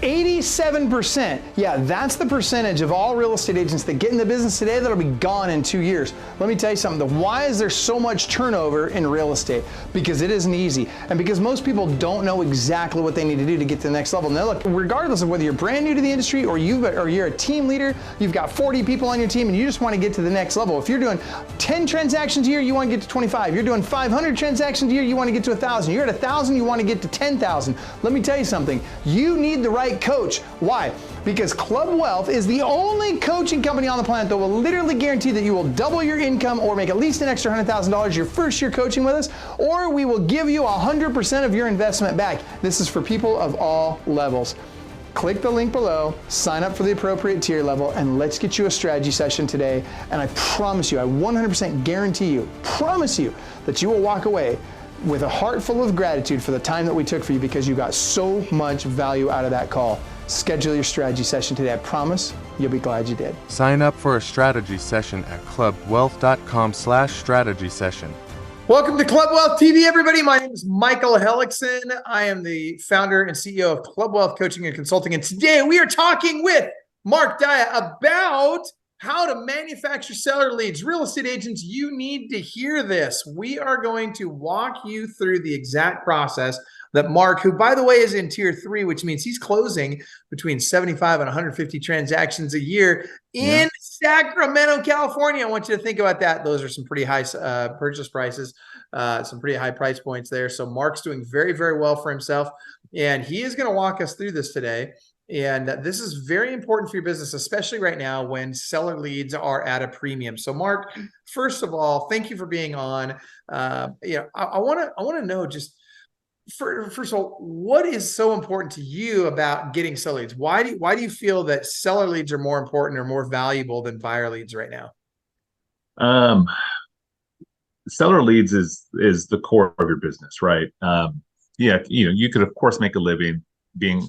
87%. Yeah, that's the percentage of all real estate agents that get in the business today that'll be gone in 2 years. Let me tell you something. Why is there so much turnover in real estate? Because it isn't easy. And because most people don't know exactly what they need to do to get to the next level. Now look, regardless of whether you're brand new to the industry or you're a team leader, you've got 40 people on your team and you just want to get to the next level. If you're doing 10 transactions a year, you want to get to 25. You're doing 500 transactions a year, you want to get to 1,000. You're at 1,000, you want to get to 10,000. Let me tell you something. You need the right coach. Why? Because Club Wealth is the only coaching company on the planet that will literally guarantee that you will double your income or make at least an extra $100,000 your first year coaching with us, or we will give you 100% of your investment back. This is for people of all levels. Click the link below, sign up for the appropriate tier level, and let's get you a strategy session today. And I promise you, I 100% guarantee you, promise you, that you will walk away with a heart full of gratitude for the time that we took for you, because you got so much value out of that call. Schedule your strategy session today. I promise you'll be glad you did. Sign up for a strategy session at clubwealth.com/strategy session. Welcome to Club Wealth TV, everybody. My name is Michael Hellickson. I am the founder and CEO of Club Wealth Coaching and Consulting. And today we are talking with Mark Daya about how to manufacture seller leads. Real estate agents, you need to hear this. We are going to walk you through the exact process that Mark, who by the way is in tier 3, which means he's closing between 75 and 150 transactions a year in Sacramento, California. I want you to think about that. Those are some pretty high purchase prices, some pretty high price points there. So Mark's doing very, very well for himself. And he is going to walk us through this today. And this is very important for your business, especially right now when seller leads are at a premium. So Mark, first of all, thank you for being on. I want to know just, first of all, what is so important to you about getting seller leads? Why do you feel that seller leads are more important or more valuable than buyer leads right now? Seller leads is the core of your business, right? You could of course make a living being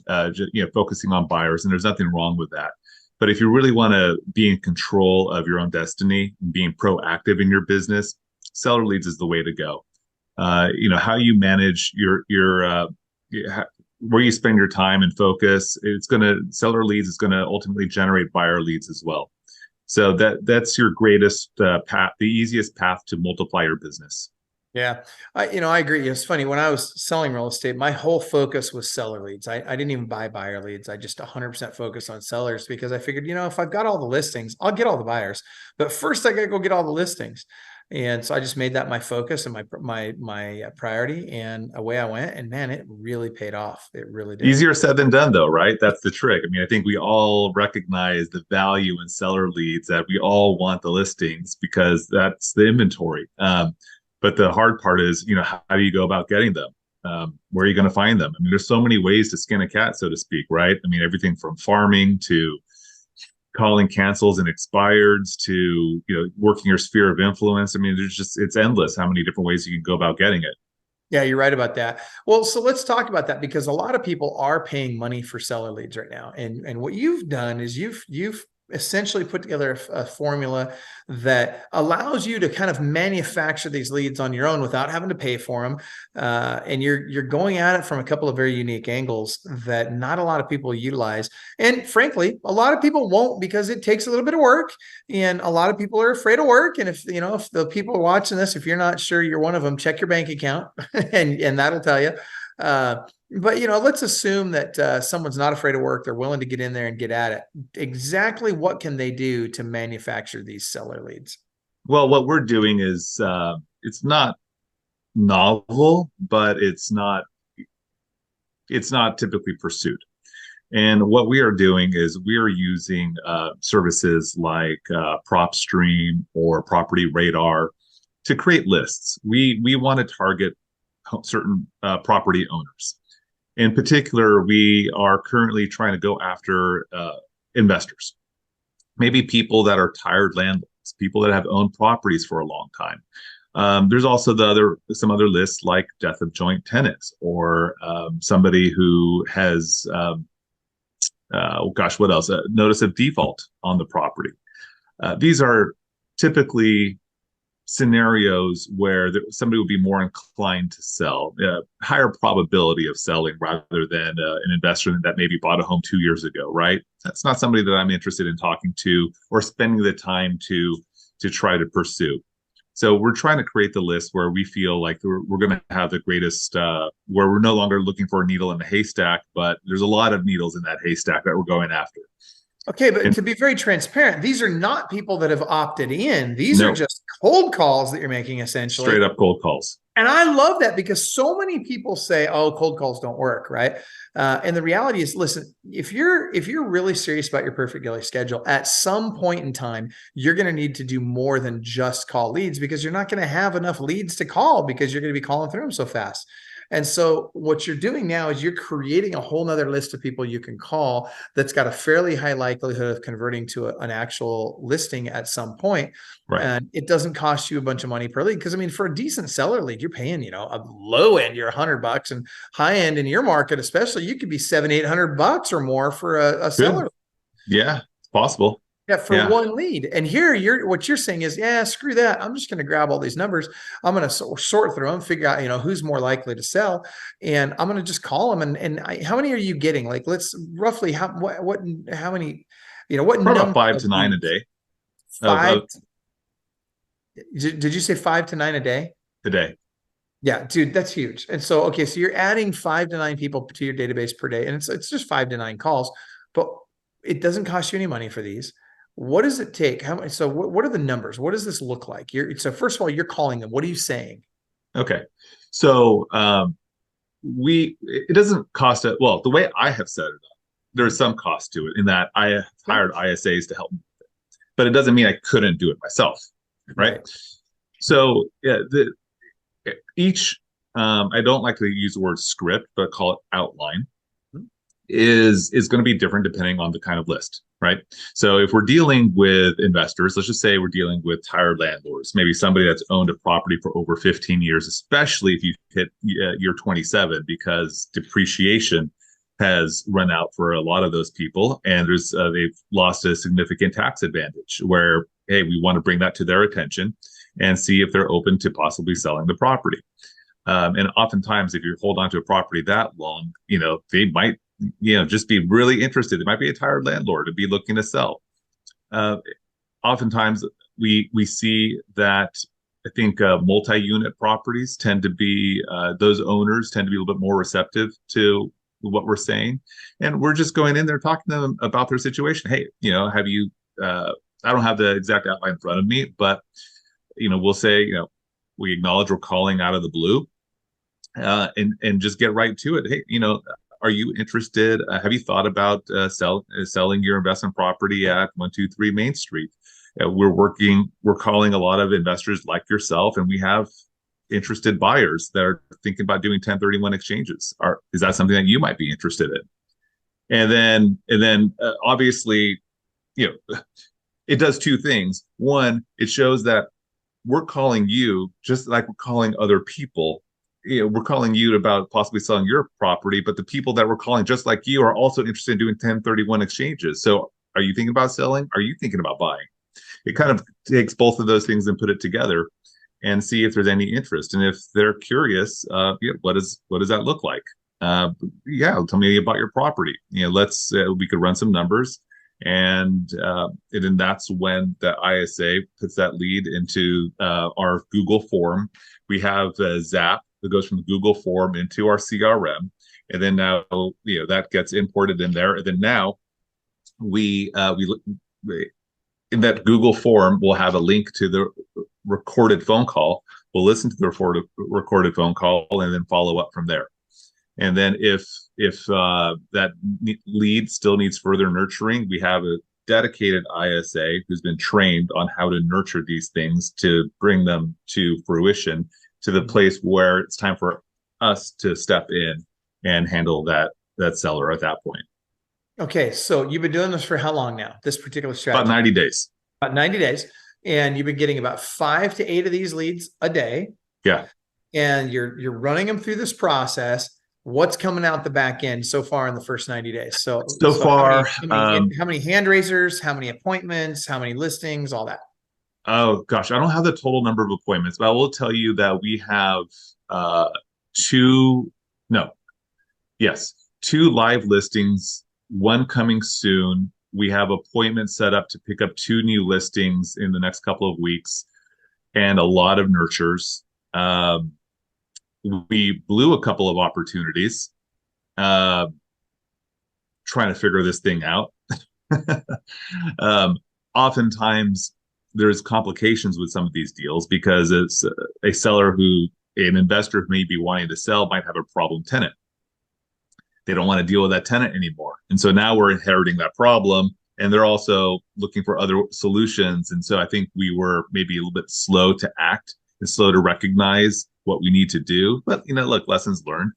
focusing on buyers, and there's nothing wrong with that. But if you really want to be in control of your own destiny, being proactive in your business, seller leads is the way to go. How you manage your where you spend your time and focus, seller leads is going to ultimately generate buyer leads as well. So that's your greatest path, the easiest path to multiply your business. Yeah, I agree. It's funny, when I was selling real estate, my whole focus was seller leads. I didn't even buy buyer leads. I just 100% focused on sellers, because I figured, if I've got all the listings, I'll get all the buyers. But first I got to go get all the listings. And so I just made that my focus and my priority, and away I went. And man, it really paid off. It really did. Easier said than done, though, right? That's the trick. I mean, I think we all recognize the value in seller leads, that we all want the listings because that's the inventory. But the hard part is, how do you go about getting them? Where are you going to find them? I mean, there's so many ways to skin a cat, so to speak, right? I mean, everything from farming to calling cancels and expireds to, working your sphere of influence. I mean, it's endless how many different ways you can go about getting it. Yeah, you're right about that. Well, so let's talk about that, because a lot of people are paying money for seller leads right now. And what you've done is you've essentially put together a formula that allows you to kind of manufacture these leads on your own without having to pay for them. And you're going at it from a couple of very unique angles that not a lot of people utilize. And frankly, a lot of people won't, because it takes a little bit of work, and a lot of people are afraid of work. And if the people are watching this, if you're not sure you're one of them, check your bank account and that'll tell you. But let's assume that someone's not afraid of work. They're willing to get in there and get at it. Exactly what can they do to manufacture these seller leads? Well, what we're doing is it's not novel, but it's not typically pursued. And what we are doing is we are using services like PropStream or Property Radar to create lists. We want to target certain property owners. In particular, we are currently trying to go after investors, maybe people that are tired landlords, people that have owned properties for a long time. There's also some other lists like death of joint tenants, or somebody who has, what else? Notice of default on the property. These are typically scenarios where somebody would be more inclined to sell, higher probability of selling rather than an investor that maybe bought a home 2 years ago, right? That's not somebody that I'm interested in talking to or spending the time to try to pursue. So we're trying to create the list where we feel like we're going to have the greatest, where we're no longer looking for a needle in the haystack, but there's a lot of needles in that haystack that we're going after. Okay, but to be very transparent, these are not people that have opted in. These are No. just cold calls that you're making, essentially. Straight up cold calls. And I love that because so many people say, "Oh, cold calls don't work," right? And the reality is, listen, if you're really serious about your perfect daily schedule, at some point in time, you're going to need to do more than just call leads, because you're not going to have enough leads to call because you're going to be calling through them so fast. And so what you're doing now is you're creating a whole nother list of people you can call that's got a fairly high likelihood of converting to an actual listing at some point. Right. And it doesn't cost you a bunch of money per lead. Because I mean, for a decent seller lead, you're paying, a low end, you're $100, and high end in your market, especially, you could be $700-800 or more for a seller. Yeah, it's possible. Yeah, for one lead. And here what you're saying is, yeah, screw that. I'm just going to grab all these numbers. I'm going to sort through them, figure out, who's more likely to sell. And I'm going to just call them. How many are you getting? Like, let's roughly, how many, what Probably number? about 5 to 9 a day. 5. Did you say 5 to 9 a day? A day. Yeah, dude, that's huge. And so, okay, so you're adding 5 to 9 people to your database per day. And it's just 5 to 9 calls, but it doesn't cost you any money for these. What does it take? So what are the numbers? What does this look like? So first of all, you're calling them. What are you saying? Okay. So it doesn't cost it. Well, the way I have set it up, there's some cost to it in that I have hired ISAs to help me with it, but it doesn't mean I couldn't do it myself. Right. So yeah, each, I don't like to use the word script, but call it outline, is going to be different depending on the kind of list, right? So if we're dealing with investors, let's just say we're dealing with tired landlords, maybe somebody that's owned a property for over 15 years, especially if you hit year 27, because depreciation has run out for a lot of those people, and they've lost a significant tax advantage where, hey, we want to bring that to their attention and see if they're open to possibly selling the property. And oftentimes, if you hold on to a property that long, they might just be really interested. They might be a tired landlord and be looking to sell. Oftentimes we see that, I think multi-unit properties tend to be, those owners tend to be a little bit more receptive to what we're saying. And we're just going in there talking to them about their situation. Hey, have you, I don't have the exact outline in front of me, but, we'll say, we acknowledge we're calling out of the blue, and just get right to it. Hey, are you interested? Have you thought about selling your investment property at 123 Main Street? We're calling a lot of investors like yourself, and we have interested buyers that are thinking about doing 1031 exchanges. Is that something that you might be interested in? And then obviously, it does two things. One, it shows that we're calling you just like we're calling other people. We're calling you about possibly selling your property, but the people that we're calling just like you are also interested in doing 1031 exchanges. So are you thinking about selling? Are you thinking about buying? It kind of takes both of those things and put it together and see if there's any interest. And if they're curious, what does that look like? Tell me about your property. We could run some numbers, and then that's when the ISA puts that lead into our Google form. We have Zap that goes from the Google form into our CRM, and then now that gets imported in there. And then now we in that Google form, we'll have a link to the recorded phone call. We'll listen to the recorded phone call and then follow up from there. And then if that lead still needs further nurturing, we have a dedicated ISA who's been trained on how to nurture these things to bring them to fruition, to the place where it's time for us to step in and handle that seller at that point. Okay, so you've been doing this for how long now? This particular strategy? About 90 days. About 90 days. And you've been getting about 5 to 8 of these leads a day. Yeah. And you're running them through this process. What's coming out the back end so far in the first 90 days? So far, how many hand raisers, how many appointments, how many listings, all that? Oh gosh, I don't have the total number of appointments, but I will tell you that we have uh two, no, yes, two live listings, one coming soon. We have appointments set up to pick up two new listings in the next couple of weeks and a lot of nurtures. Um, we blew a couple of opportunities uh, trying to figure this thing out. um, Oftentimes, there's complications with some of these deals because it's a seller who, an investor who may be wanting to sell might have a problem tenant. They don't want to deal with that tenant anymore. And so now we're inheriting that problem, and they're also looking for other solutions. And so I think we were maybe a little bit slow to act and slow to recognize what we need to do. But, look, lessons learned.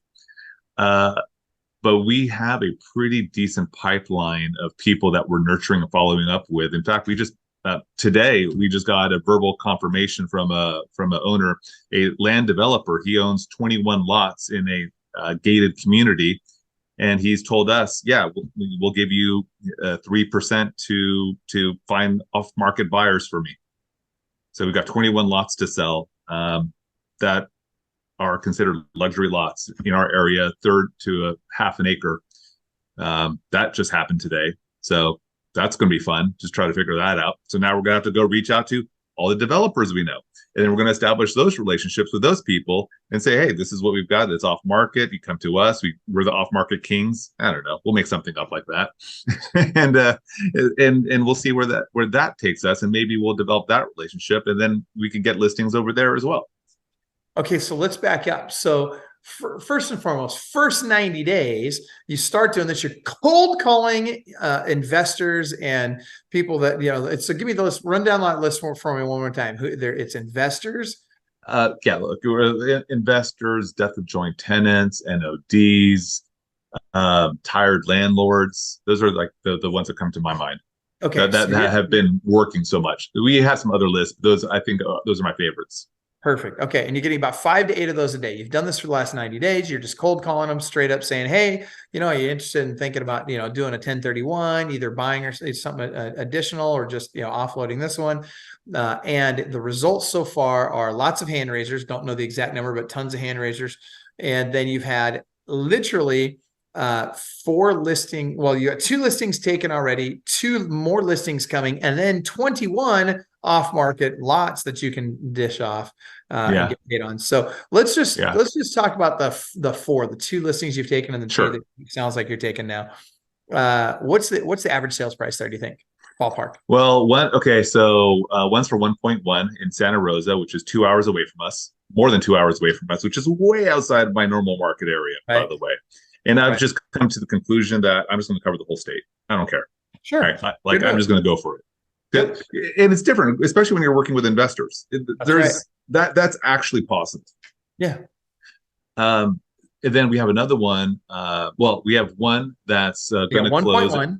But we have a pretty decent pipeline of people that we're nurturing and following up with. In fact, we just today we just got a verbal confirmation from a owner, a land developer. He owns 21 lots in a gated community, and he's told us, yeah, we'll give you 3% to find off market buyers for me. So we've got 21 lots to sell that are considered luxury lots in our area, third to a half an acre. That just happened today. So that's going to be fun. Just try to figure that out. So now we're going to have to go reach out to all the developers we know. And then we're going to establish those relationships with those people and say, hey, this is what we've got that's off market. You come to us. We're the off market kings. I don't know. We'll make something up like that. and we'll see where that takes us. And maybe we'll develop that relationship, and then we can get listings over there as well. Okay, so let's back up. So first and foremost, first 90 days, you start doing this. You're cold calling investors and people that, so give me those, run down that list for me one more time. It's investors. Yeah, look, we're investors, death of joint tenants, NODs, tired landlords. Those are like the ones that come to my mind. Okay, that have been working so much. We have some other lists. Those, I think, those are my favorites. Perfect. Okay. And you're getting about 5 to 8 of those a day. You've done this for the last 90 days. You're just cold calling them straight up saying, hey, are you interested in thinking about, doing a 1031, either buying or something additional, or just, offloading this one. And the results so far are lots of hand raisers. Don't know the exact number, but tons of hand raisers. And then you've had literally 4 listing. Well, you got 2 listings taken already, 2 more listings coming, and then 21 off-market lots that you can dish off and get paid on. So let's just talk about the 2 listings you've taken and the 2 that it sounds like you're taking now. What's the average sales price there, do you think? Ballpark. Well, so one's for 1.1 in Santa Rosa, which is 2 hours away from us, more than 2 hours away from us, which is way outside of my normal market area, by the way. And I've just come to the conclusion that I'm just going to cover the whole state. I don't care. Sure. Right? I'm just going to go for it. Yep. And it's different, especially when you're working with investors. That's actually possible. Yeah. And then we have another one. We have one that's going to close. 1.1.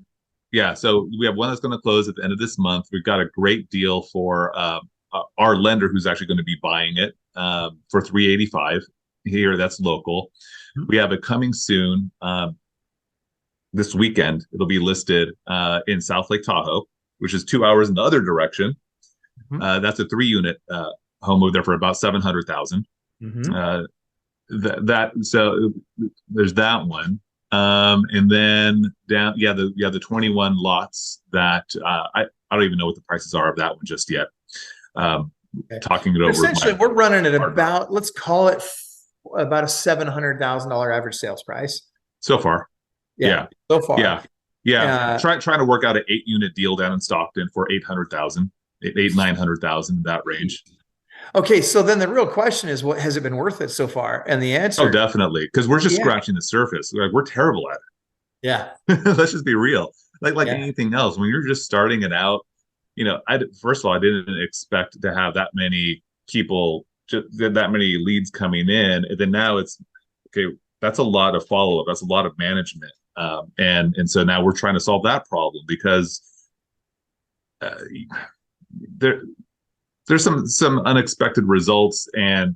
Yeah. So we have one that's going to close at the end of this month. We've got a great deal for our lender, who's actually going to be buying it for $385 here. That's local. We have it coming soon. This weekend, it'll be listed in South Lake Tahoe, which is 2 hours in the other direction. That's a 3-unit home over there for about $700,000. So there's that one, and then down, the 21 lots that I don't even know what the prices are of that one just yet. Talking it over. Essentially, we're running at about, let's call it about a $700,000 average sales price so far. Yeah. So far. Yeah. Trying to work out an 8-unit deal down in Stockton for $800,000, 900,000, that range. Okay, so then the real question is, what has it been worth it so far? And the answer, oh, definitely, because we're just scratching the surface. Like, we're terrible at it. Yeah, let's just be real. Like anything else, when you're just starting it out, first of all, I didn't expect to have that many people, that many leads coming in, and then now it's okay. That's a lot of follow up. That's a lot of management. And so now we're trying to solve that problem because there's some unexpected results, and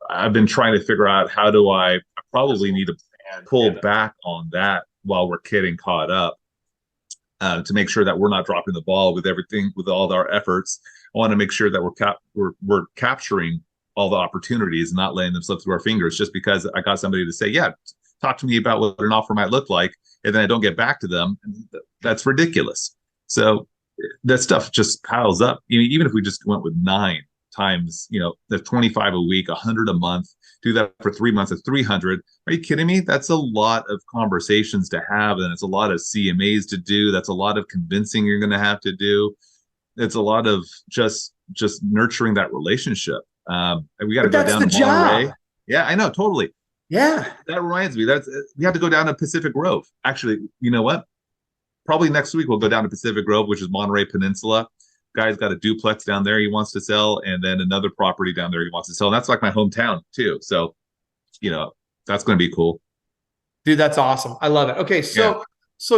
I've been trying to figure out how do I probably need to pull back on that while we're getting caught up. to make sure that we're not dropping the ball with everything, with all our efforts. I want to make sure that we're capturing all the opportunities and not letting them slip through our fingers just because I got somebody to say, yeah, talk to me about what an offer might look like, and then I don't get back to them. That's ridiculous. So that stuff just piles up. Even if we just went with 9 times, the 25 a week, 100 a month, do that for 3 months at 300. Are you kidding me? That's a lot of conversations to have, and it's a lot of CMAs to do. That's a lot of convincing you're going to have to do. It's a lot of just nurturing that relationship. And we got to go down to Monterey. Yeah, I know, totally. Yeah, that reminds me. We have to go down to Pacific Grove. Actually, you know what? Probably next week we'll go down to Pacific Grove, which is Monterey Peninsula. Guy's got a duplex down there he wants to sell, and then another property down there he wants to sell. And that's like my hometown too. So, that's going to be cool. Dude, that's awesome. I love it. Okay, so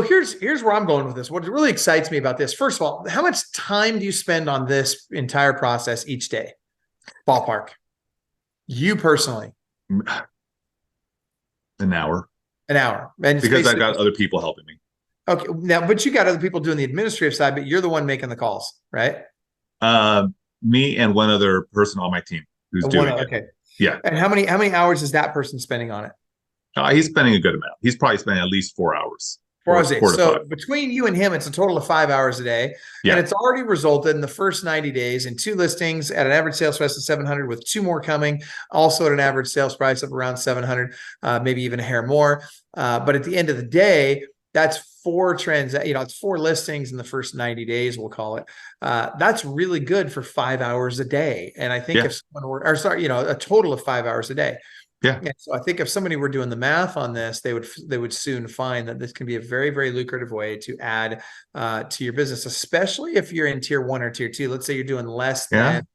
here's where I'm going with this. What really excites me about this, first of all, how much time do you spend on this entire process each day? Ballpark. You personally. An hour. An hour. And because I've got other people helping me. Okay. Now, but you got other people doing the administrative side, but you're the one making the calls, right? Me and one other person on my team who's doing it. Okay. Yeah. And how many hours is that person spending on it? He's spending a good amount. He's probably spending at least 4 hours. 4 hours a day. So between you and him, it's a total of 5 hours a day. Yeah. And it's already resulted in the first 90 days in 2 listings at an average sales price of 700, with 2 more coming, also at an average sales price of around 700, maybe even a hair more. But at the end of the day, that's 4 it's 4 listings in the first 90 days, we'll call it. That's really good for 5 hours a day. And I think if someone were, a total of 5 hours a day. Yeah. And so I think if somebody were doing the math on this, they would soon find that this can be a very, very lucrative way to add to your business, especially if you're in tier 1 or tier 2. Let's say you're doing less than,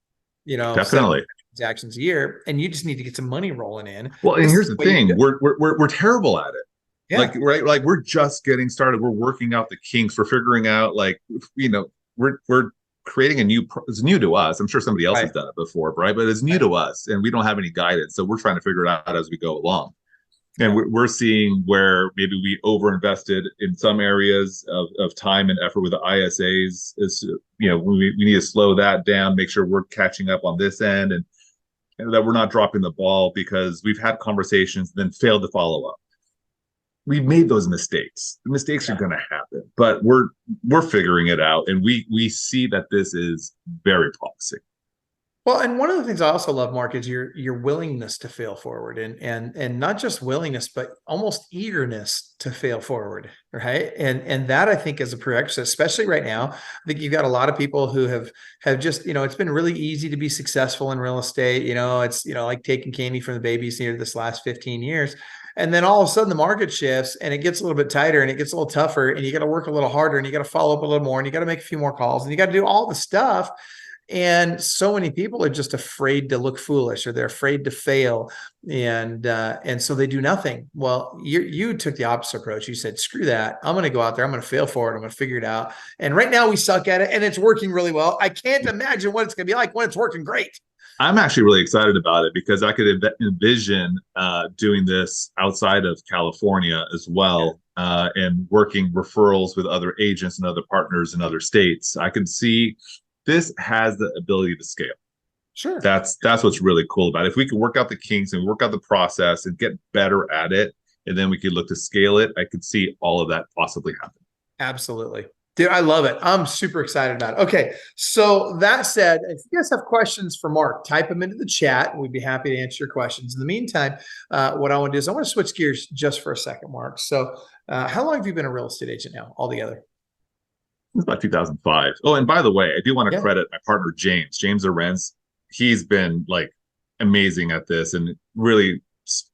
definitely transactions a year, and you just need to get some money rolling in. Well, and here's the thing: we're terrible at it. Yeah. Like we're just getting started. We're working out the kinks. We're figuring out, we're creating it's new to us. I'm sure somebody else has done it before, right? But it's new to us, and we don't have any guidance. So we're trying to figure it out as we go along. And we're seeing where maybe we overinvested in some areas of time and effort with the ISAs. We need to slow that down, make sure we're catching up on this end, and that we're not dropping the ball because we've had conversations and then failed to follow up. We've made those mistakes. The mistakes are going to happen, but we're figuring it out, and we see that this is very promising. Well, and one of the things I also love, Mark, is your willingness to fail forward, and not just willingness, but almost eagerness to fail forward, right? And that, I think, is a prerequisite, especially right now. I think you've got a lot of people who have just, it's been really easy to be successful in real estate. It's like taking candy from the babies here this last 15 years. And then all of a sudden the market shifts and it gets a little bit tighter and it gets a little tougher, and you got to work a little harder, and you got to follow up a little more, and you got to make a few more calls, and you got to do all the stuff. And so many people are just afraid to look foolish, or they're afraid to fail. And so they do nothing. Well, you took the opposite approach. You said, screw that. I'm going to go out there. I'm going to fail forward. I'm going to figure it out. And right now we suck at it, and it's working really well. I can't imagine what it's going to be like when it's working great. I'm actually really excited about it because I could envision doing this outside of California as well, and working referrals with other agents and other partners in other states. I can see this has the ability to scale. Sure. That's what's really cool about it. If we can work out the kinks and work out the process and get better at it, and then we could look to scale it, I could see all of that possibly happen. Absolutely. Dude, I love it. I'm super excited about it. Okay. So that said, if you guys have questions for Mark, type them into the chat. We'd be happy to answer your questions. In the meantime, what I want to do is I want to switch gears just for a second, Mark. So how long have you been a real estate agent now altogether? It's about 2005. Oh, and by the way, I do want to credit my partner, James Arenz. He's been amazing at this, and really,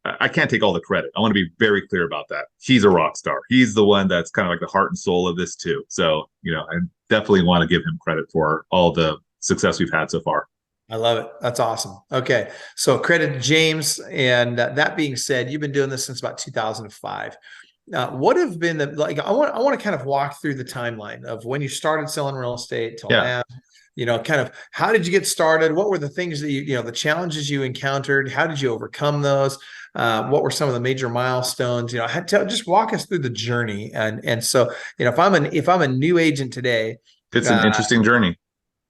I can't take all the credit. I want to be very clear about that. He's a rock star. He's the one that's kind of like the heart and soul of this too. So, I definitely want to give him credit for all the success we've had so far. I love it. That's awesome. Okay. So credit to James. And that being said, you've been doing this since about 2005. What have been I want to kind of walk through the timeline of when you started selling real estate till now. Kind of how did you get started? What were the things that the challenges you encountered? How did you overcome those? What were some of the major milestones? Just walk us through the journey. And so, if I'm a new agent today, It's an interesting journey.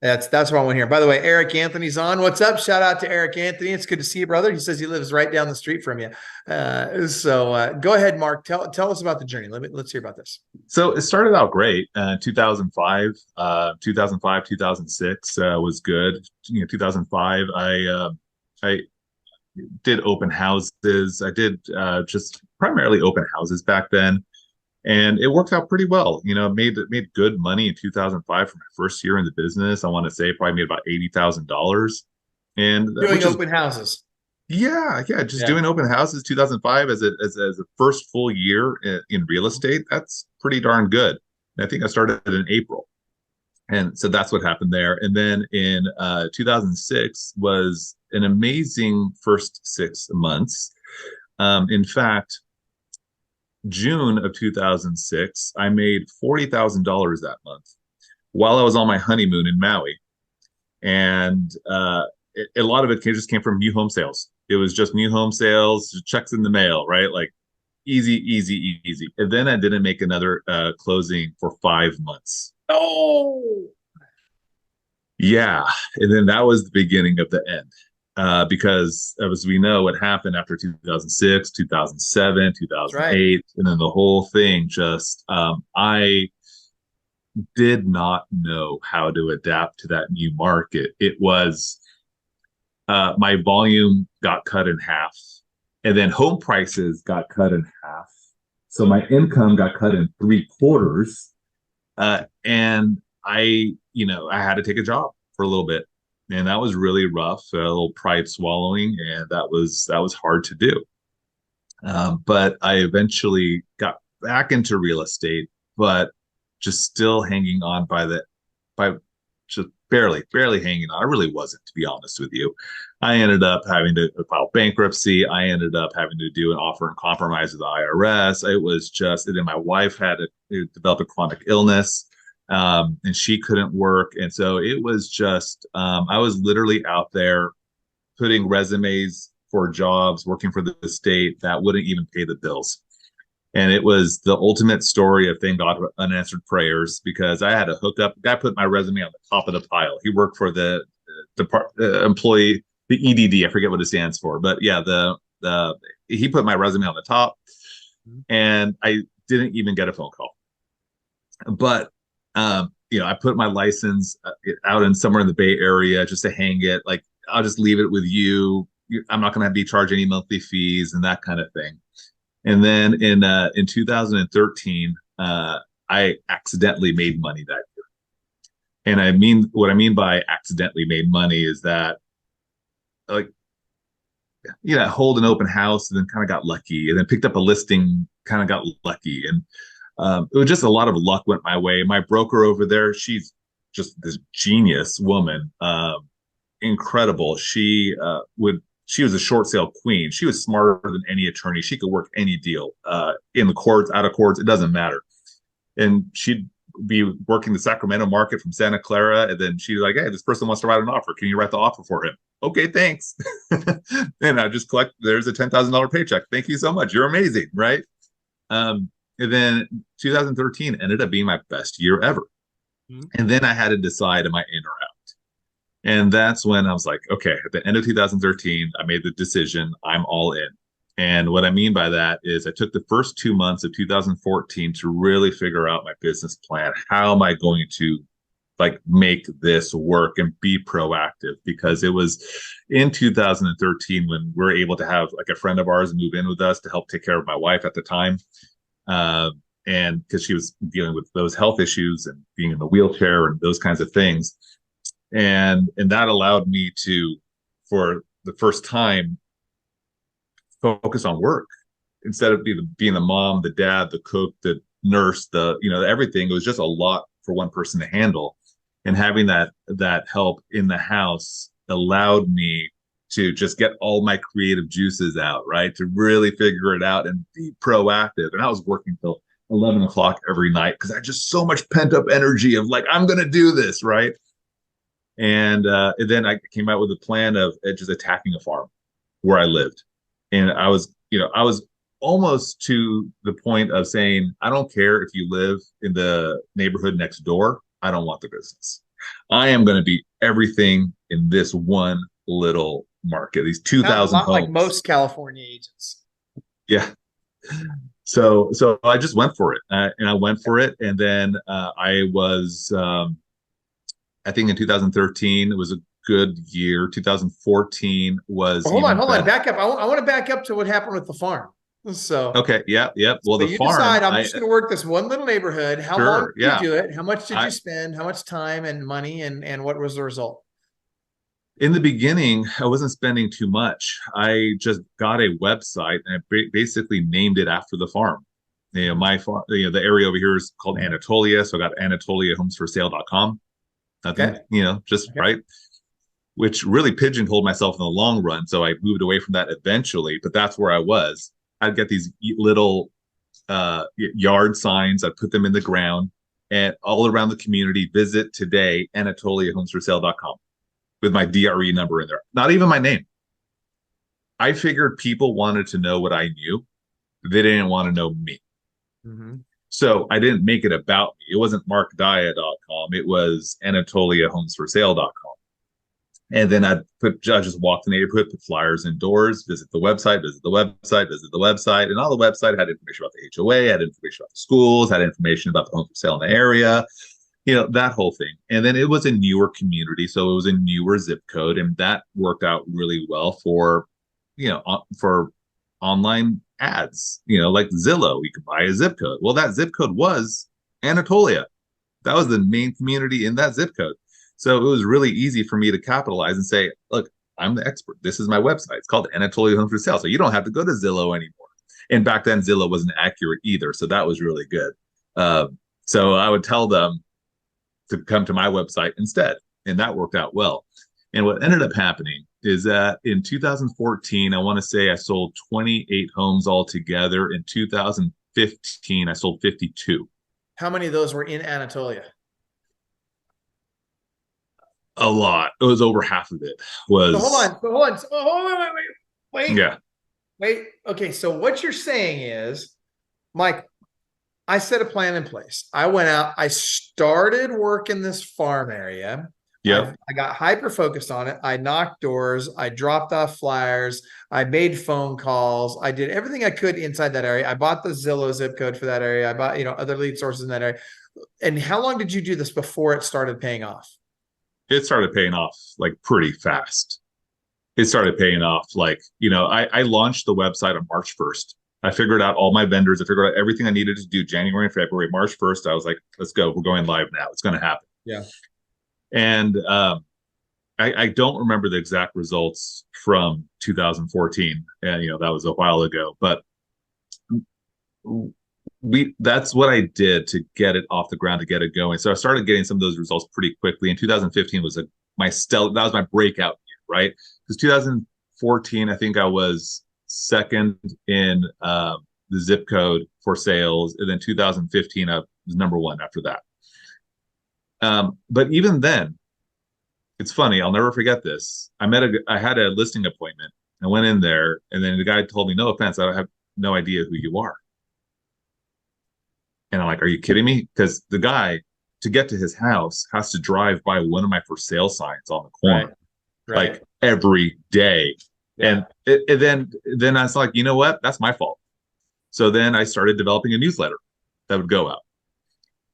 that's what I want to hear. By the way, Eric Anthony's on. What's up? Shout out to Eric Anthony. It's good to see you, brother. He says he lives right down the street from you. So go ahead, Mark. Tell us about the journey. Let's hear about this. So it started out great. 2005, 2006 was good. 2005, I did open houses. I did just primarily open houses back then, and it worked out pretty well. Made good money in 2005 for my first year in the business. I want to say probably made about $80,000, and Doing open houses. Yeah, just doing open houses 2005 as a first full year in real estate. That's pretty darn good. And I think I started in April. And so that's what happened there. And then in 2006 was an amazing first 6 months. In fact, June of 2006, I made $40,000 that month while I was on my honeymoon in Maui. And a lot of it just came from new home sales. It was just new home sales, checks in the mail, right? Like easy, easy, easy. And then I didn't make another closing for 5 months. Oh, yeah. And then that was the beginning of the end. Because as we know, what happened after 2006, 2007, 2008, right. And then the whole thing just, I did not know how to adapt to that new market. It was, my volume got cut in half, and then home prices got cut in half. So my income got cut in 3/4. And I had to take a job for a little bit. And that was really rough, a little pride swallowing, and that was hard to do. But I eventually got back into real estate, but just still hanging on by just barely hanging on. I really wasn't, to be honest with you. I ended up having to file bankruptcy. I ended up having to do an offer and compromise with the IRS. It was just, and then my wife had to develop a chronic illness. And she couldn't work. And so it was just, I was literally out there putting resumes for jobs, working for the state that wouldn't even pay the bills. And it was the ultimate story of thank God for unanswered prayers, because I had a hookup. The guy put my resume on the top of the pile. He worked for the employee, the EDD. I forget what it stands for, but yeah, he put my resume on the top, and I didn't even get a phone call. But I put my license out in somewhere in the Bay Area just to hang it. Like, I'll just leave it with you. I'm not going to be charged any monthly fees and that kind of thing. And then in 2013, I accidentally made money that year. And what I mean by accidentally made money is that, like, hold an open house and then kind of got lucky, and then picked up a listing, kind of got lucky. And it was just a lot of luck went my way. My broker over there, she's just this genius woman, incredible. She was a short sale queen. She was smarter than any attorney. She could work any deal, in the courts, out of courts, it doesn't matter. And she'd be working the Sacramento market from Santa Clara, and then she'd be like, "Hey, this person wants to write an offer. Can you write the offer for him?" "Okay, thanks." And I just collect. There's a $10,000 paycheck. "Thank you so much. You're amazing," right? And then 2013 ended up being my best year ever. Mm-hmm. And then I had to decide, am I in or out? And that's when I was like, okay, at the end of 2013, I made the decision, I'm all in. And what I mean by that is I took the first 2 months of 2014 to really figure out my business plan. How am I going to make this work and be proactive? Because it was in 2013 when we were able to have a friend of ours move in with us to help take care of my wife at the time. And because she was dealing with those health issues and being in the wheelchair and those kinds of things. And that allowed me to, for the first time, focus on work instead of being the mom, the dad, the cook, the nurse, everything. It was just a lot for one person to handle. And having that help in the house allowed me to just get all my creative juices out, right? To really figure it out and be proactive. And I was working till 11 o'clock every night because I had just so much pent up energy of I'm going to do this, right? And then I came out with a plan of just attacking a farm where I lived. And I was I was almost to the point of saying, I don't care if you live in the neighborhood next door. I don't want the business. I am going to be everything in this one little market, these Sounds a 2,000 lot like homes. most California agents. Yeah. So I just went for it, and I went for it, and then I was, I think in 2013 it was a good year. 2014 was Well, hold on, even hold on. better. Back up. I want to back up to what happened with the farm. So, Okay, yeah, yeah. Well, so the you farm, decide I'm just going to work this one little neighborhood. How long sure, did you yeah. do it? How much did you I spend? How much time and money, and what was the result? In the beginning, I wasn't spending too much. I just got a website and I basically named it after the farm. My farm, the area over here is called Anatolia, so I got AnatoliaHomesForSale.com. Nothing, Okay. just Okay. right, which really pigeonholed myself in the long run. So I moved away from that eventually, but that's where I was. I'd get these little yard signs. I'd put them in the ground and all around the community. Visit today, AnatoliaHomesForSale.com, with my DRE number in there. Not even my name. I figured people wanted to know what I knew. They didn't want to know me. Mhm. So I didn't make it about me. It wasn't markdaya.com. It was AnatoliaHomesForSale.com. And then I just walk the neighborhood, put flyers indoors, visit the website, visit the website, visit the website. And on the website had information about the HOA, had information about the schools, had information about the homes for sale in the area, that whole thing. And then it was a newer community, so it was a newer zip code, and that worked out really well for online ads, like Zillow. You could buy a zip code. Well, that zip code was Anatolia. That was the main community in that zip code. So it was really easy for me to capitalize and say, look, I'm the expert. This is my website. It's called Anatolia Homes for Sale. So you don't have to go to Zillow anymore. And back then, Zillow wasn't accurate either. So that was really good. So I would tell them to come to my website instead. And that worked out well. And what ended up happening is that in 2014, I want to say I sold 28 homes altogether. In 2015, I sold 52. How many of those were in Anatolia? A lot. It was over half of it So hold was, on. So hold on. So, hold on. Wait. yeah. Wait. Okay. So what you're saying is, Mike, I set a plan in place. I went out, I started working this farm area. Yep. I got hyper focused on it. I knocked doors. I dropped off flyers. I made phone calls. I did everything I could inside that area. I bought the Zillow zip code for that area. I bought, other lead sources in that area. And how long did you do this before it started paying off? It started paying off like pretty fast. It started paying off like, I launched the website on March 1st. I figured out all my vendors. I figured out everything I needed to do January and February. March 1st, I was like, let's go. We're going live now. It's going to happen. Yeah. And I don't remember the exact results from 2014. And, that was a while ago. But that's what I did to get it off the ground, to get it going. So I started getting some of those results pretty quickly. And 2015 was that was my breakout year, right? Because 2014, I think I was second in the zip code for sales, and then 2015 I was number one after that. But even then, it's funny. I'll never forget this. I had a listing appointment. I went in there, and then the guy told me, "No offense, I have no idea who you are." And I'm like, "Are you kidding me?" Because the guy, to get to his house, has to drive by one of my for sale signs on the corner, Right. like every day. Yeah. And then I was like, you know what? That's my fault. So then I started developing a newsletter that would go out.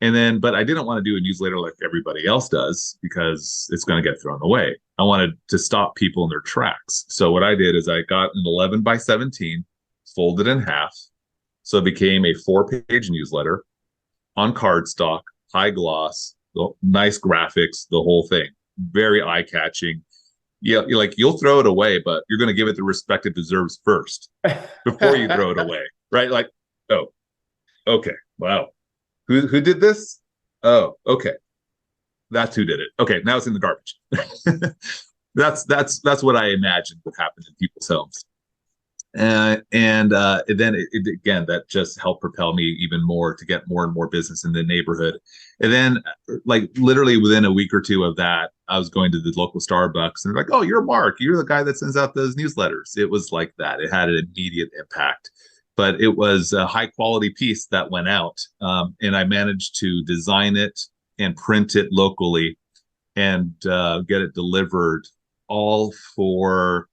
But I didn't want to do a newsletter like everybody else does, because it's going to get thrown away. I wanted to stop people in their tracks. So what I did is I got an 11 by 17, folded in half. So it became a 4-page newsletter on cardstock, high gloss, nice graphics, the whole thing. Very eye-catching. Yeah, you'll throw it away, but you're going to give it the respect it deserves first before you throw it away, right? Like, oh, okay, wow, who did this? Oh, okay, that's who did it. Okay, now it's in the garbage. That's what I imagined would happen in people's homes. Then again, that just helped propel me even more to get more and more business in the neighborhood. And then, like literally within a week or two of that, I was going to the local Starbucks, and they're like, "Oh, you're Mark. You're the guy that sends out those newsletters." It was like that. It had an immediate impact, but it was a high quality piece that went out, and I managed to design it and print it locally and get it delivered, all for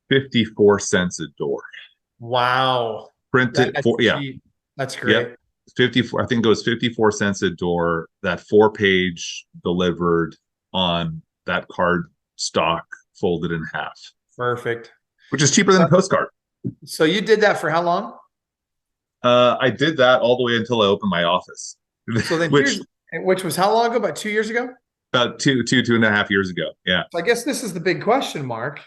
54 cents a door. Wow. Print it That's for, yeah, cheap. That's great. yep. 54, I think it was 54 cents a door, that 4-page delivered on that card stock folded in half, Perfect. which is cheaper than a postcard. So you did that for how long? I did that all the way until I opened my office, So then which was how long ago? About 2 years ago? about two and a half years ago. Yeah. So I guess this is the big question, Mark.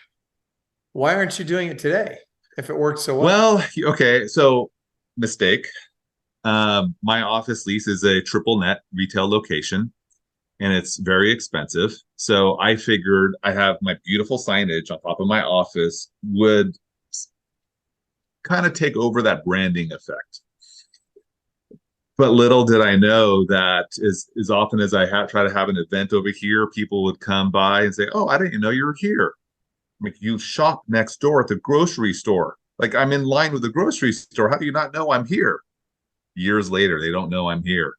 Why aren't you doing it today if it worked so well? Well, okay. So mistake. My office lease is a triple net retail location, and it's very expensive. So I figured I have my beautiful signage on top of my office would kind of take over that branding effect. But little did I know that as often as try to have an event over here, people would come by and say, "Oh, I didn't know you were here. Like, you shop next door at the grocery store. Like, I'm in line with the grocery store. How do you not know I'm here?" Years later, they don't know I'm here.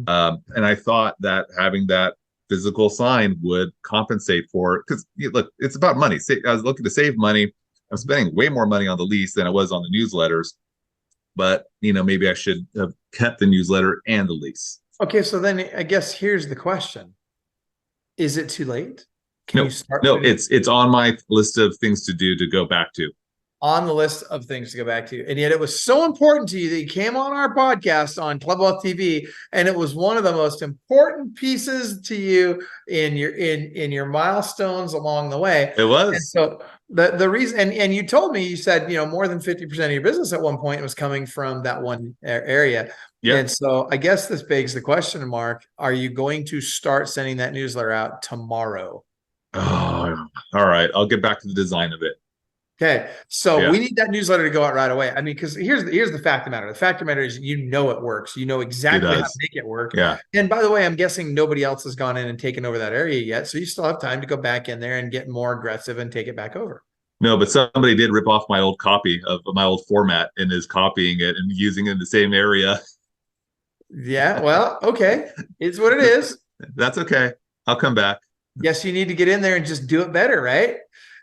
And I thought that having that physical sign would compensate for it, because look, it's about money. I was looking to save money. I'm spending way more money on the lease than I was on the newsletters, but maybe I should have kept the newsletter and the lease. Okay, so then I guess here's the question: is it too late? Can No, you start? no, it's on my list of things to do, to go back to. On the list of things to go back to. And yet it was so important to you that you came on our podcast on Club Wealth TV, and it was one of the most important pieces to you in your milestones along the way. It was. And so the reason, and you told me, you said, more than 50% of your business at one point was coming from that one area. Yeah. And so I guess this begs the question, Mark, are you going to start sending that newsletter out tomorrow? Oh, all right. I'll get back to the design of it. Okay, so Yeah. we need that newsletter to go out right away. I mean, because here's the fact of the matter. The fact of the matter is, it works. You know exactly how to make it work. Yeah. And by the way, I'm guessing nobody else has gone in and taken over that area yet. So you still have time to go back in there and get more aggressive and take it back over. No, but somebody did rip off my old copy of my old format and is copying it and using it in the same area. Yeah, well, okay. It's what it is. That's okay. I'll come back. Yes, you need to get in there and just do it better, right?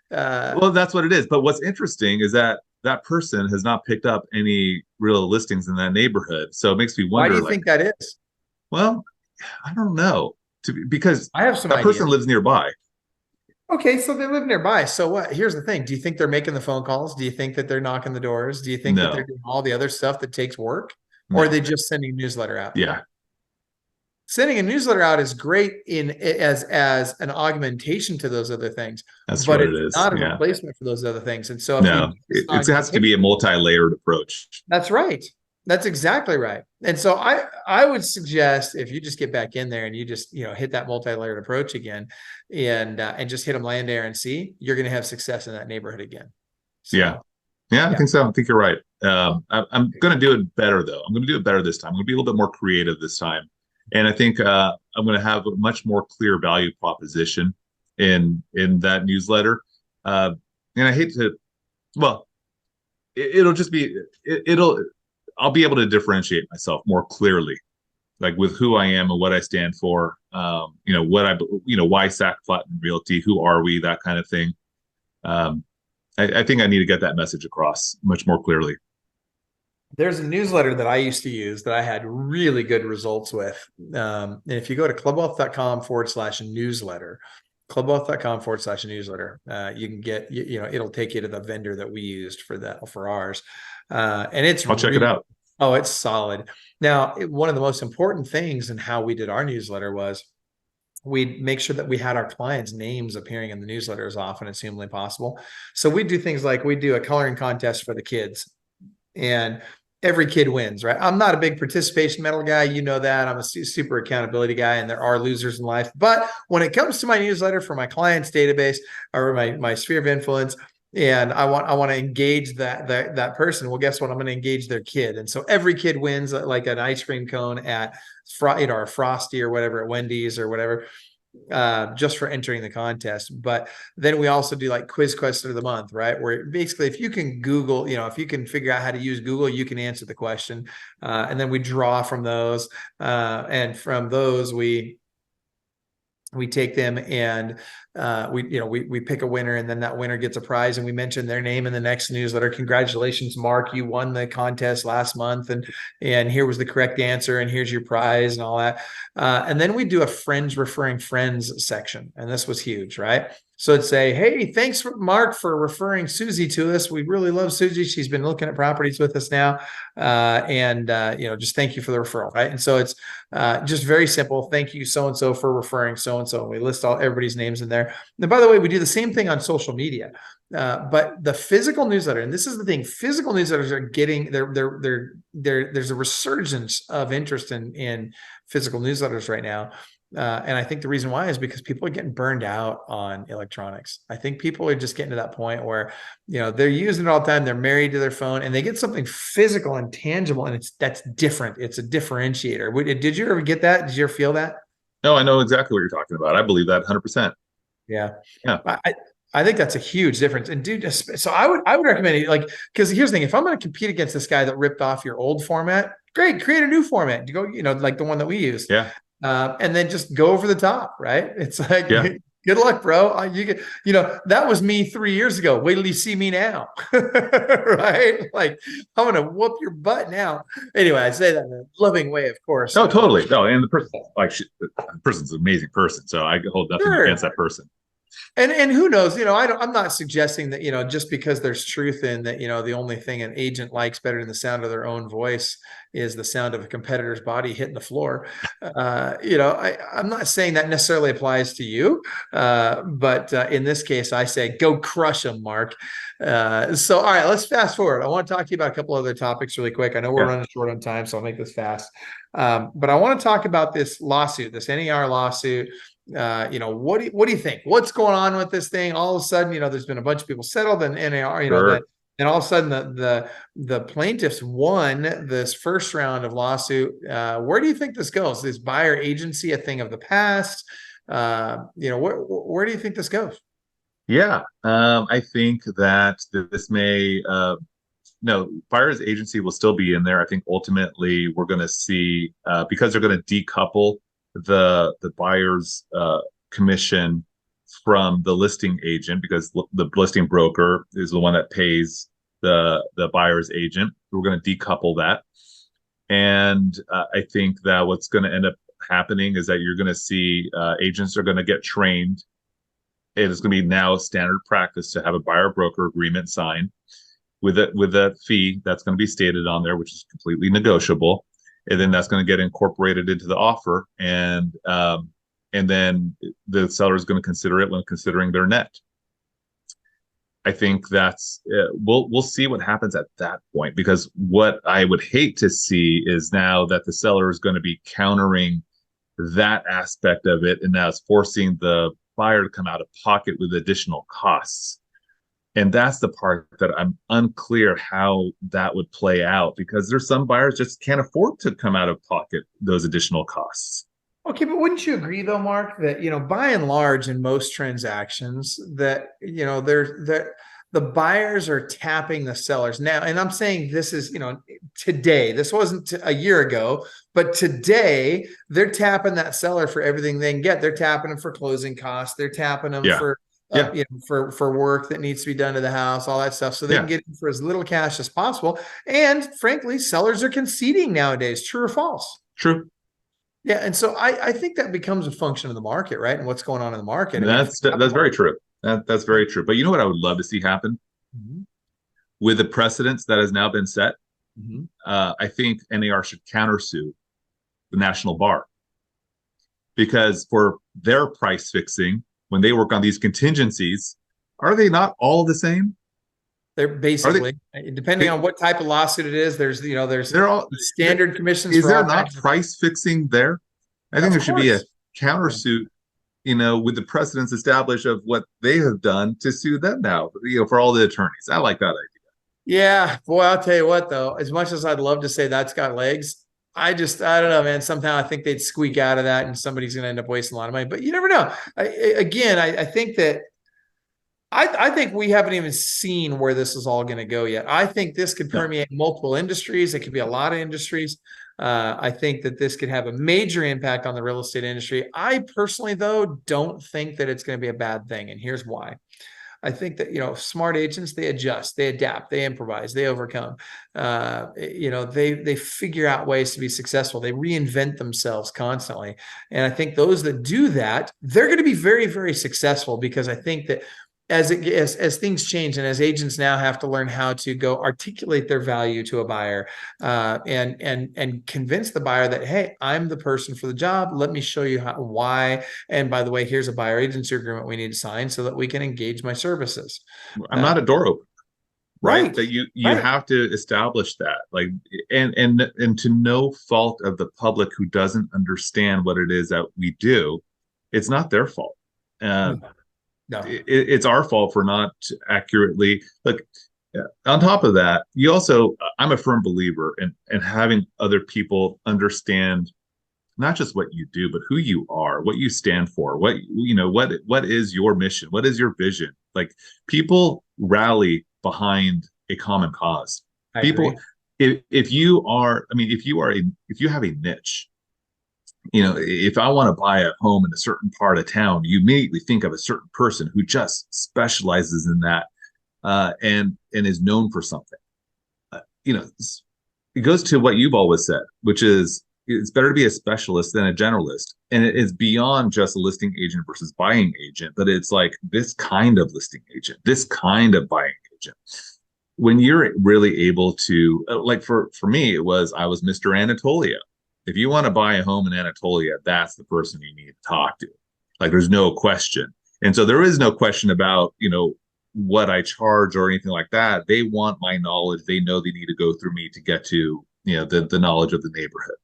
Well, that's what it is. But what's interesting is that person has not picked up any real listings in that neighborhood. So it makes me wonder. Why do you think that is? Well, I don't know. Because I have some that ideas. person lives nearby. Okay, so they live nearby. So what? Here's the thing. Do you think they're making the phone calls? Do you think that they're knocking the doors? Do you think that they're doing all the other stuff that takes work? Or are they just sending a newsletter out? Yeah. Sending a newsletter out is great as an augmentation to those other things. That's but what it's it is. not a replacement for those other things. And so it has to be a multi-layered approach. That's right. That's exactly right. And so I would suggest, if you just get back in there and you just hit that multi-layered approach again, and just hit them land, air, and sea, you're going to have success in that neighborhood again. So, yeah, I think so. I think you're right. I'm going to do it better, though. I'm going to do it better this time. I'm going to be a little bit more creative this time. And I think I'm going to have a much more clear value proposition in that newsletter. And I hate to, well, it'll just be, I'll be able to differentiate myself more clearly, like with who I am and what I stand for. Why Sack Platinum Realty, who are we, that kind of thing. I think I need to get that message across much more clearly. There's a newsletter that I used to use that I had really good results with. And if you go to clubwealth.com/newsletter, clubwealth.com/newsletter, you can get, it'll take you to the vendor that we used for ours. And I'll check it out. Oh, it's solid. Now, one of the most important things in how we did our newsletter was we'd make sure that we had our clients' names appearing in the newsletter as often as humanly possible. So we do things like we do a coloring contest for the kids. And every kid wins, right? I'm not a big participation medal guy. You know that. I'm a super accountability guy, and there are losers in life. But when it comes to my newsletter for my clients database or my sphere of influence, and I want to engage that person, well, guess what? I'm going to engage their kid. And so every kid wins, like an ice cream cone at or Frosty or whatever at Wendy's or whatever, just for entering the contest. But then we also do like quiz question of the month, right? Where basically, if you can Google, if you can figure out how to use Google, you can answer the question. And then we draw from those. And from those, we take them and we pick a winner, and then that winner gets a prize, and we mention their name in the next newsletter. Congratulations, Mark, you won the contest last month, and here was the correct answer, and here's your prize and all that. And then we do a friends referring friends section, and this was huge, right? So it'd say, hey, thanks, Mark, for referring Susie to us. We really love Susie. She's been looking at properties with us now. Just thank you for the referral, right? And so it's just very simple. Thank you, so-and-so, for referring so-and-so. And we list everybody's names in there. And by the way, we do the same thing on social media. But the physical newsletter, and this is the thing, physical newsletters are getting, there's a resurgence of interest in physical newsletters right now. And I think the reason why is because people are getting burned out on electronics. I think people are just getting to that point where, they're using it all the time. They're married to their phone, and they get something physical and tangible, and that's different. It's a differentiator. Did you ever get that? Did you ever feel that? No, I know exactly what you're talking about. I believe that 100%. Yeah. Yeah. I think that's a huge difference. And dude, so I would recommend it, like, because here's the thing: if I'm going to compete against this guy that ripped off your old format, great, create a new format. You go, like the one that we use. Yeah. And then just go over the top, right? It's like, Yeah. Good luck, bro. That was me 3 years ago. Wait till you see me now, right? Like, I'm gonna whoop your butt now. Anyway, I say that in a loving way, of course. No, totally. No, and the the person's an amazing person, so I hold nothing against that person. And who knows, I'm not suggesting that, just because there's truth in that, the only thing an agent likes better than the sound of their own voice is the sound of a competitor's body hitting the floor. I'm not saying that necessarily applies to you. But in this case, I say, go crush them, Mark. So, all right, let's fast forward. I want to talk to you about a couple other topics really quick. I know we're running short on time, so I'll make this fast. But I want to talk about this lawsuit, this NAR lawsuit. What do you think? What's going on with this thing? All of a sudden, there's been a bunch of people settled in NAR, Sure. and all of a sudden the plaintiffs won this first round of lawsuit. Where do you think this goes? Is buyer agency a thing of the past? Where do you think this goes? Yeah. I think that this may, no, buyer's agency will still be in there. I think ultimately we're going to see, because they're going to decouple the buyer's commission from the listing agent, because the listing broker is the one that pays the buyer's agent. We're going to decouple that. And I think that what's going to end up happening is that you're going to see agents are going to get trained. It is going to be now standard practice to have a buyer broker agreement signed with a fee that's going to be stated on there, which is completely negotiable. And then that's going to get incorporated into the offer, and then the seller is going to consider it when considering their net. I think that's we'll see what happens at that point, because what I would hate to see is now that the seller is going to be countering that aspect of it, and now it's forcing the buyer to come out of pocket with additional costs. And that's the part that I'm unclear how that would play out, because there's some buyers just can't afford to come out of pocket those additional costs. Okay, but wouldn't you agree though, Mark, that by and large in most transactions that the buyers are tapping the sellers now? And I'm saying this is today. This wasn't a year ago, but today they're tapping that seller for everything they can get. They're tapping them for closing costs. They're tapping them for for work that needs to be done to the house, all that stuff, so they can get in for as little cash as possible. And frankly, sellers are conceding nowadays. True or false? True. Yeah, and so I think that becomes a function of the market, right? And what's going on in the market. That's very true. That's very true. But you know what I would love to see happen? Mm-hmm. With the precedents that has now been set, mm-hmm. I think NAR should countersue the National Bar, because for their price fixing, when they work on these contingencies, are they not all the same? They're Are they? basically, depending on what type of lawsuit it is, there's They're all standard commissions Is for there all not kinds of. price fixing there? I think Of there should be a course. countersuit, with the precedents established of what they have done to sue them now, for all the attorneys. I like that idea. Yeah, boy, I'll tell you what though, as much as I'd love to say that's got legs, I don't know, man. Somehow I think they'd squeak out of that and somebody's going to end up wasting a lot of money, but you never know. I think that I think we haven't even seen where this is all going to go yet. I think this could No. permeate multiple industries. It could be a lot of industries. I think that this could have a major impact on the real estate industry. I personally, though, don't think that it's going to be a bad thing. And here's why. I think that, smart agents, they adjust, they adapt, they improvise, they overcome. They figure out ways to be successful. They reinvent themselves constantly. And I think those that do that, they're going to be very, very successful, because I think that as things change and as agents now have to learn how to go articulate their value to a buyer, and convince the buyer that, hey, I'm the person for the job. Let me show you why. And by the way, here's a buyer agency agreement we need to sign so that we can engage my services. I'm not a door opener, right? Right. That you Right. have to establish that, like, and to no fault of the public who doesn't understand what it is that we do, it's not their fault. No. It's our fault for not accurately. Look, on top of that, I'm a firm believer in having other people understand not just what you do, but who you are, what you stand for, what is your mission, what is your vision. Like, people rally behind a common cause. People, if you have a niche, if I want to buy a home in a certain part of town, you immediately think of a certain person who just specializes in that, and is known for something. It goes to what you've always said, which is it's better to be a specialist than a generalist. And it is beyond just a listing agent versus buying agent, but it's like this kind of listing agent, this kind of buying agent. When you're really able to, like for me, I was Mr. Anatolia. If you want to buy a home in Anatolia, that's the person you need to talk to. Like, there's no question. And so there is no question about, what I charge or anything like that. They want my knowledge. They know they need to go through me to get to, the knowledge of the neighborhood.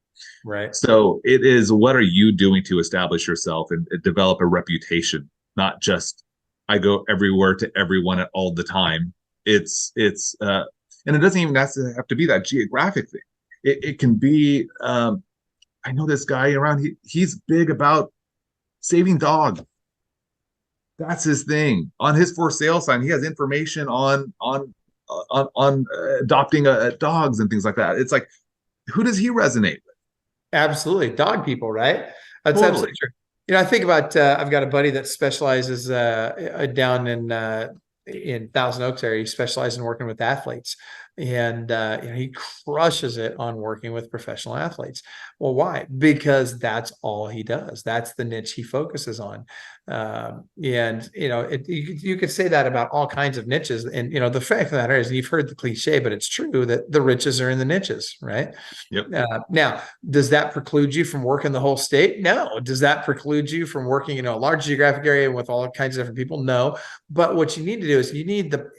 Right. So it is, what are you doing to establish yourself and develop a reputation? Not just, I go everywhere to everyone at all the time. It's and it doesn't even necessarily have to be that geographic thing. It can be, I know this guy around. He's big about saving dogs. That's his thing. On his for sale sign, he has information on adopting dogs and things like that. It's like, who does he resonate with? Absolutely. Dog people, right? That's Totally. absolutely true. I think about, I've got a buddy that specializes down in Thousand Oaks area. He specializes in working with athletes, and he crushes it on working with professional athletes. Well, why? Because that's all he does. That's the niche he focuses on. You could say that about all kinds of niches. And the fact of the matter is, and you've heard the cliche, but it's true, that the riches are in the niches, right? Yep. Now, does that preclude you from working the whole state? No. Does that preclude you from working in a large geographic area with all kinds of different people? No. But what you need to do is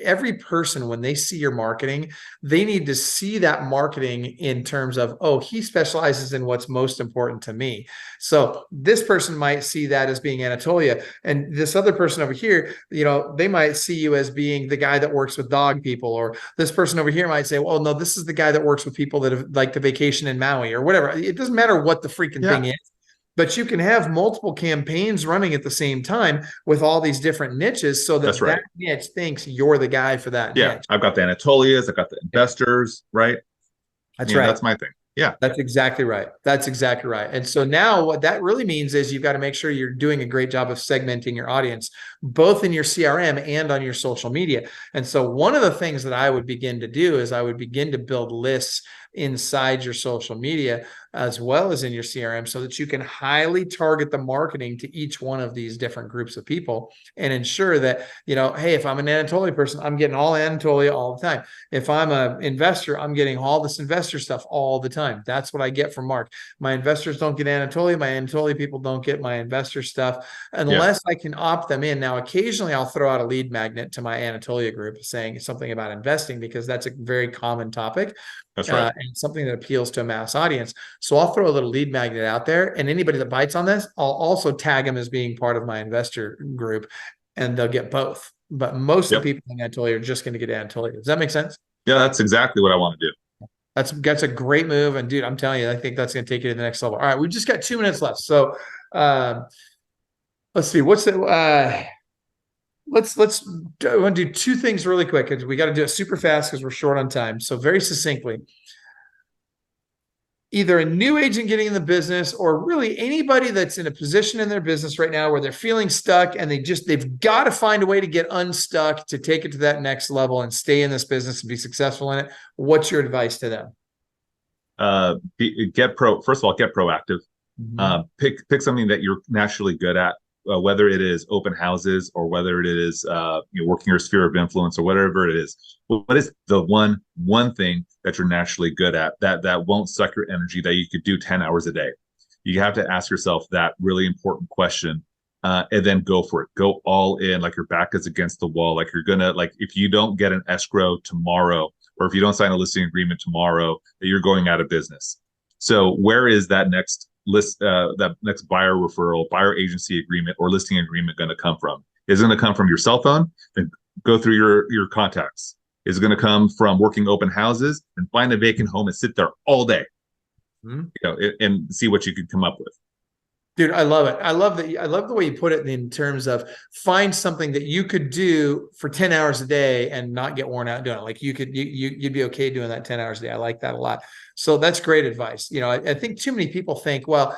every person, when they see your marketing, they need to see that marketing in terms of, oh, he specializes in what's most important to me. So this person might see that as being Anatolia, and this other person over here, they might see you as being the guy that works with dog people, or this person over here might say, well, no, this is the guy that works with people that have like to vacation in Maui or whatever. It doesn't matter what the freaking thing is. But you can have multiple campaigns running at the same time with all these different niches, so that that niche thinks you're the guy for that niche. I've got the Anatolias, I've got the investors, right? That's right. That's my thing. Yeah. That's exactly right. That's exactly right. And so now what that really means is you've got to make sure you're doing a great job of segmenting your audience, both in your CRM and on your social media. And so one of the things that I would begin to do is I would begin to build lists inside your social media as well as in your CRM, so that you can highly target the marketing to each one of these different groups of people and ensure that, hey, if I'm an Anatolia person, I'm getting all Anatolia all the time. If I'm an investor, I'm getting all this investor stuff all the time. That's what I get from Mark. My investors don't get Anatolia. My Anatolia people don't get my investor stuff unless I can opt them in. Now, Now, occasionally I'll throw out a lead magnet to my Anatolia group saying something about investing, because that's a very common topic. That's right. And something that appeals to a mass audience. So I'll throw a little lead magnet out there, and anybody that bites on this, I'll also tag them as being part of my investor group, and they'll get both. But most of the people in Anatolia are just going to get Anatolia. Does that make sense? Yeah, that's exactly what I want to do. That's a great move. And dude, I'm telling you, I think that's going to take you to the next level. All right. We've just got 2 minutes left. So let's see. What's the, I want to do 2 things really quick. We got to do it super fast because we're short on time. So very succinctly, either a new agent getting in the business, or really anybody that's in a position in their business right now where they're feeling stuck and they've got to find a way to get unstuck to take it to that next level and stay in this business and be successful in it. What's your advice to them? First of all, get proactive. Pick something that you're naturally good at, whether it is open houses or whether it is working your sphere of influence or whatever it is. What is the one thing that you're naturally good at that won't suck your energy, that you could do 10 hours a day? You have to ask yourself that really important question, and then go for it. Go all in, like your back is against the wall. Like you're gonna, like, if you don't get an escrow tomorrow, or if you don't sign a listing agreement tomorrow, that you're going out of business. So where is that next that next buyer referral, buyer agency agreement, or listing agreement going to come from? Is it going to come from your cell phone? Then go through your contacts. Is it going to come from working open houses and find a vacant home and sit there all day, and see what you can come up with? Dude, I love it. I love the way you put it in terms of find something that you could do for 10 hours a day and not get worn out doing it. Like you'd be okay doing that 10 hours a day. I like that a lot. So that's great advice. I think too many people think, well,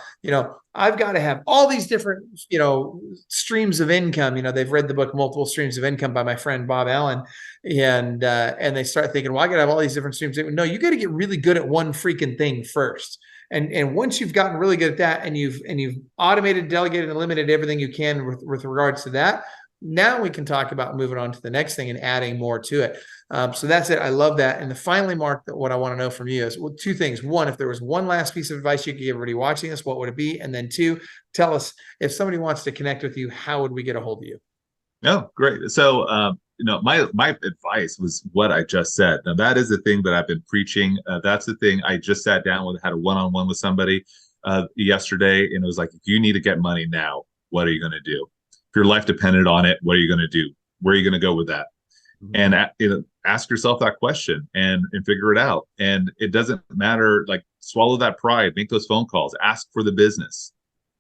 I've got to have all these different, streams of income. They've read the book Multiple Streams of Income by my friend Bob Allen, and they start thinking, well, I got to have all these different streams. No, you got to get really good at one freaking thing first. And once you've gotten really good at that, and you've automated, delegated, and eliminated everything you can with regards to that, now we can talk about moving on to the next thing and adding more to it. So that's it. I love that. And finally, Mark, what I want to know from you is 2 things. 1, if there was one last piece of advice you could give everybody watching this, what would it be? And then 2, tell us, if somebody wants to connect with you, how would we get a hold of you? Oh, great. So, my advice was what I just said. Now, that is the thing that I've been preaching. That's the thing. I just sat down had a one-on-one with somebody yesterday, and it was like, if you need to get money now, what are you going to do? If your life depended on it, what are you going to do? Where are you going to go with that? And ask yourself that question and figure it out. And it doesn't matter, like, swallow that pride, make those phone calls, ask for the business,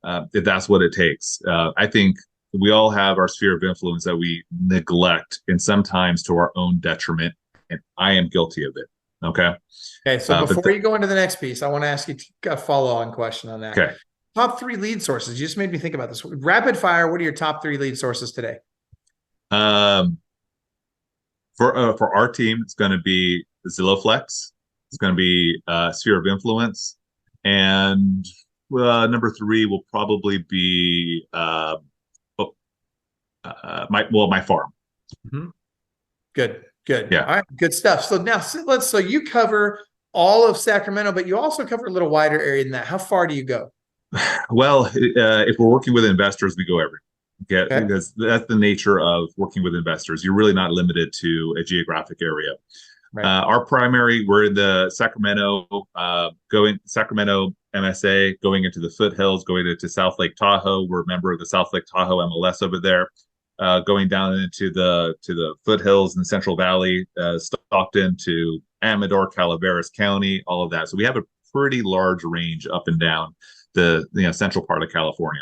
if that's what it takes. I think we all have our sphere of influence that we neglect, and sometimes to our own detriment. And I am guilty of it. Okay. So before you go into the next piece, I want to ask you a follow-on question on that. Okay. Top 3 lead sources. You just made me think about this. Rapid fire. What are your top 3 lead sources today? For our team, it's going to be ZillowFlex. It's going to be Sphere of Influence, and number 3 will probably be my farm. Good. Yeah. All right. Good stuff. So now so you cover all of Sacramento, but you also cover a little wider area than that. How far do you go? Well, if we're working with investors, we go everywhere. Okay. Because that's the nature of working with investors. You're really not limited to a geographic area. Right. Our primary, we're in the Sacramento MSA, going into the foothills, going into South Lake Tahoe. We're a member of the South Lake Tahoe MLS over there. Going down into the foothills in the Central Valley, Stockton to Amador, Calaveras County, all of that. So we have a pretty large range up and down the central part of California.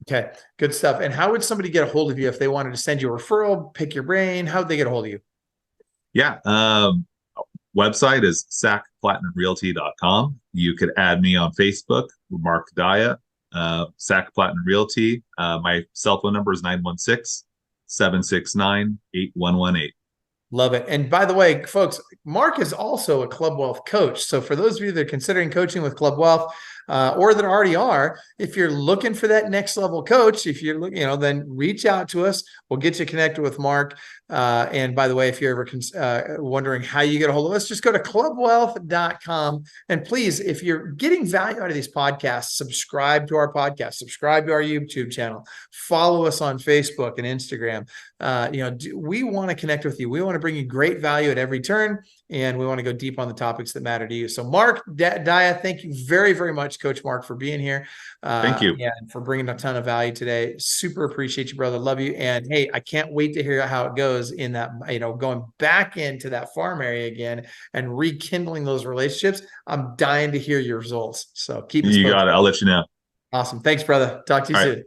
Okay, good stuff. And how would somebody get a hold of you if they wanted to send you a referral, pick your brain? How would they get a hold of you? Yeah, website is sacplatinumrealty.com. You could add me on Facebook, Mark Daya, Sac Platinum Realty. My cell phone number is 916-769-8118. Love it. And by the way, folks, Mark is also a Club Wealth coach. So for those of you that are considering coaching with Club Wealth, or that already are. If you're looking for that next level coach, if you're looking, then reach out to us. We'll get you connected with Mark. And by the way, if you're ever wondering how you get a hold of us, just go to clubwealth.com. And please, if you're getting value out of these podcasts, subscribe to our podcast, subscribe to our YouTube channel, follow us on Facebook and Instagram. We want to connect with you. We want to bring you great value at every turn, and we want to go deep on the topics that matter to you. So Mark Daya, thank you very, very much, Coach Mark, for being here. Thank you. And for bringing a ton of value today. Super appreciate you, brother. Love you. And hey, I can't wait to hear how it goes in that, going back into that farm area again and rekindling those relationships. I'm dying to hear your results. So keep us posted. You got it. I'll let you know. Awesome. Thanks, brother. Talk to you soon.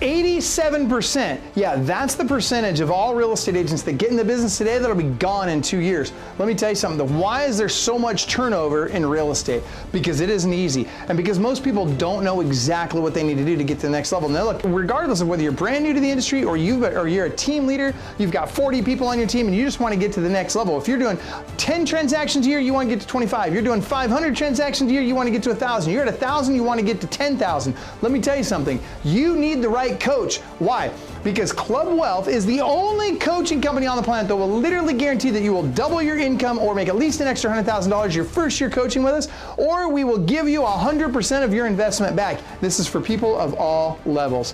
87%. Yeah, that's the percentage of all real estate agents that get in the business today that'll be gone in 2 years. Let me tell you something. Why is there so much turnover in real estate? Because it isn't easy. And because most people don't know exactly what they need to do to get to the next level. Now look, regardless of whether you're brand new to the industry or you're a team leader, you've got 40 people on your team and you just want to get to the next level. If you're doing 10 transactions a year, you want to get to 25. You're doing 500 transactions a year, you want to get to 1,000. You're at 1,000, you want to get to 10,000. Let me tell you something. You need the right coach. Why? Because Club Wealth is the only coaching company on the planet that will literally guarantee that you will double your income or make at least an extra $100,000 your first year coaching with us, or we will give you 100% of your investment back. This is for people of all levels.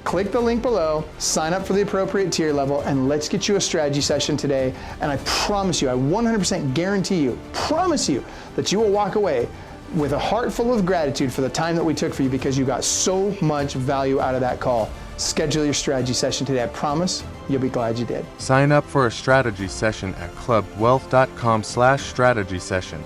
Click the link below, sign up for the appropriate tier level, and let's get you a strategy session today. And I promise you, I 100% guarantee you, promise you that you will walk away with a heart full of gratitude for the time that we took for you, because you got so much value out of that call. Schedule your strategy session today. I promise you'll be glad you did. Sign up for a strategy session at clubwealth.com/strategy session.